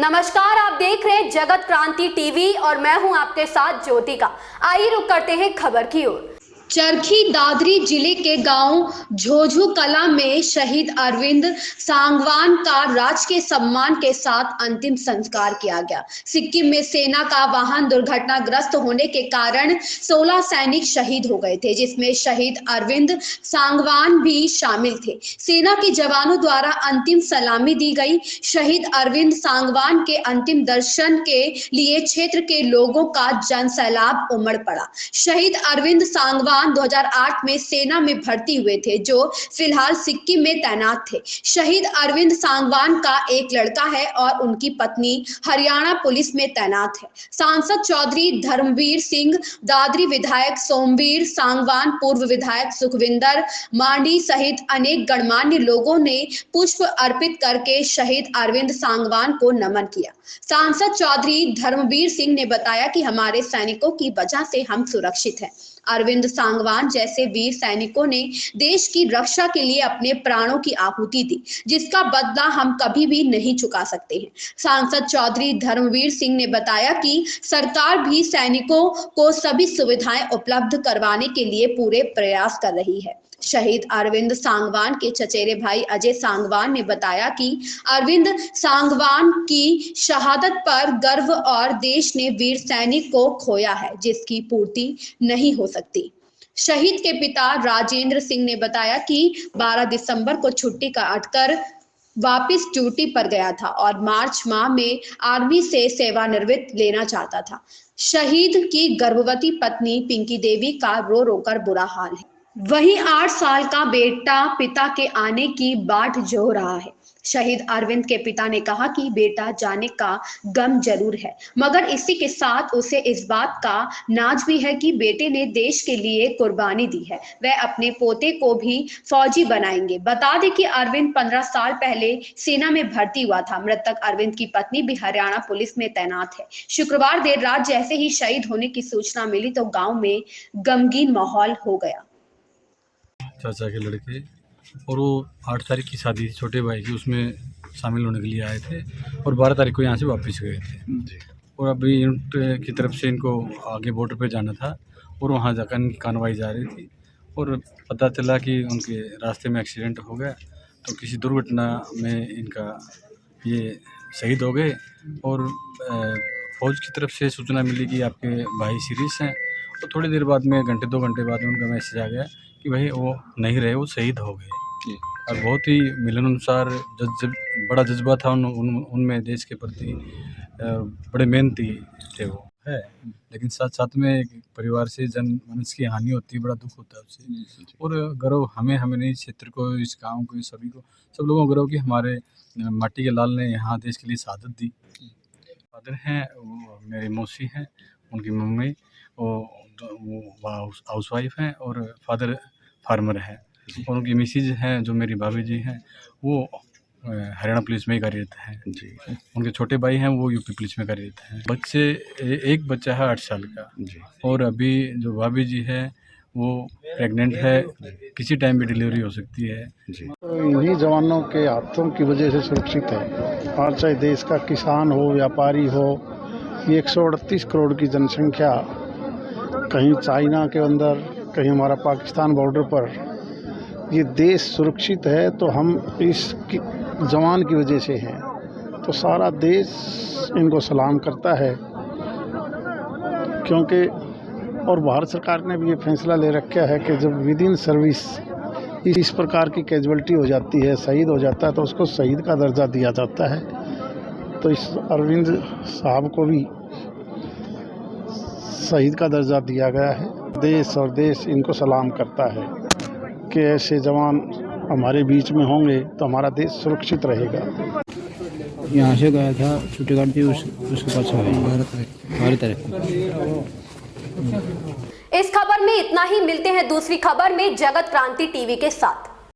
नमस्कार, आप देख रहे हैं जगत क्रांति टीवी और मैं हूं आपके साथ ज्योतिका। आइए रुक करते हैं खबर की ओर। चरखी दादरी जिले के गांव झोझू कला में शहीद अरविंद सांगवान का राजकीय सम्मान के साथ अंतिम संस्कार किया गया। सिक्किम में सेना का वाहन दुर्घटनाग्रस्त होने के कारण 16 सैनिक शहीद हो गए थे, जिसमें शहीद अरविंद सांगवान भी शामिल थे। सेना के जवानों द्वारा अंतिम सलामी दी गई। शहीद अरविंद सांगवान के अंतिम दर्शन के लिए क्षेत्र के लोगों का जनसैलाब उमड़ पड़ा। शहीद अरविंद सांगवान 2008 में सेना में भर्ती हुए थे, जो फिलहाल सिक्किम में तैनात थे। शहीद अरविंद सांगवान का एक लड़का है और उनकी पत्नी हरियाणा पुलिस में तैनात है। सांसद चौधरी धर्मवीर सिंह, दादरी विधायक सोमवीर सांगवान, पूर्व विधायक सुखविंदर मांडी सहित अनेक गणमान्य लोगों ने पुष्प अर्पित करके शहीद अरविंद सांगवान को नमन किया। सांसद चौधरी धर्मवीर सिंह ने बताया कि हमारे सैनिकों की वजह से हम सुरक्षित हैं। अरविंद सांगवान जैसे वीर सैनिकों ने देश की रक्षा के लिए अपने प्राणों की आहुति दी, जिसका बदला हम कभी भी नहीं चुका सकते हैं। सांसद चौधरी धर्मवीर सिंह ने बताया कि सरकार भी सैनिकों को सभी सुविधाएं उपलब्ध करवाने के लिए पूरे प्रयास कर रही है। शहीद अरविंद सांगवान के चचेरे भाई अजय सांगवान ने बताया कि अरविंद सांगवान की शहादत पर गर्व और देश ने वीर सैनिक को खोया है, जिसकी पूर्ति नहीं हो सकती। शहीद के पिता राजेंद्र सिंह ने बताया कि 12 दिसंबर को छुट्टी काटकर वापस ड्यूटी पर गया था और मार्च माह में आर्मी से सेवानिवृत्त लेना चाहता था। शहीद की गर्भवती पत्नी पिंकी देवी का रो रो कर बुरा हाल है। वहीं 8 साल का बेटा पिता के आने की बाट जो रहा है। शहीद अरविंद के पिता ने कहा कि बेटा जाने का गम जरूर है, मगर इसी के साथ उसे इस बात का नाज भी है कि बेटे ने देश के लिए कुर्बानी दी है। वह अपने पोते को भी फौजी बनाएंगे। बता दें कि अरविंद 15 साल पहले सेना में भर्ती हुआ था। मृतक अरविंद की पत्नी भी हरियाणा पुलिस में तैनात है। शुक्रवार देर रात जैसे ही शहीद होने की सूचना मिली तो गाँव में गमगीन माहौल हो गया। चाचा के लड़के और वो 8 तारीख की शादी थी छोटे भाई की, उसमें शामिल होने के लिए आए थे और 12 तारीख को यहाँ से वापस गए थे। और अभी यूनिट की तरफ से इनको आगे बॉर्डर पे जाना था और वहाँ जाकर इनकी कार्रवाई जा रही थी और पता चला कि उनके रास्ते में एक्सीडेंट हो गया, तो किसी दुर्घटना में इनका ये शहीद हो गए। और फौज की तरफ से सूचना मिली कि आपके भाई सीरियस हैं, तो थोड़ी देर बाद में घंटे 2 घंटे बाद उनका मैसेज आ गया कि भाई वो नहीं रहे, वो शहीद हो गए। और बहुत ही मिलनसार बड़ा जज्बा था उनमें देश के प्रति। बड़े मेहनती थे वो है, लेकिन साथ साथ में एक परिवार से जनमानस की हानि होती है, बड़ा दुख होता है उससे। और गर्व हमें नहीं, क्षेत्र को, इस गाँव को, सभी को, सब लोगों को गर्व कि हमारे माटी के लाल ने यहाँ देश के लिए शहादत दी। फादर हैं वो मेरी मौसी हैं, उनकी मम्मी वो हाउस वाइफ हैं और फादर फार्मर है। और उनकी मिसेज हैं जो मेरी भाभी जी हैं, वो हरियाणा पुलिस में ही कार्यरत हैं जी। उनके छोटे भाई हैं वो यूपी पुलिस में कार्यरत हैं। बच्चे एक बच्चा है 8 साल का जी। और अभी जो भाभी जी है वो प्रेग्नेंट है, किसी टाइम भी डिलीवरी हो सकती है जी। तो इन्हीं जवानों के हाथों की वजह से सुरक्षित है। और चाहे देश का किसान हो, व्यापारी हो, ये 138 करोड़ की जनसंख्या, कहीं चाइना के अंदर, कहीं हमारा पाकिस्तान बॉर्डर पर, ये देश सुरक्षित है तो हम इस जवान की वजह से हैं। तो सारा देश इनको सलाम करता है, क्योंकि और भारत सरकार ने भी ये फैसला ले रखा है कि जब विद इन सर्विस इस प्रकार की कैजुअलिटी हो जाती है, शहीद हो जाता है, तो उसको शहीद का दर्जा दिया जाता है। तो इस अरविंद साहब को भी शहीद का दर्जा दिया गया है। देश और देश इनको सलाम करता है कि ऐसे जवान हमारे बीच में होंगे तो हमारा देश सुरक्षित रहेगा। यहाँ से गया था छुट्टी काटती, उसके पास भारत है। इस खबर में इतना ही। मिलते हैं दूसरी खबर में जगत क्रांति टीवी के साथ।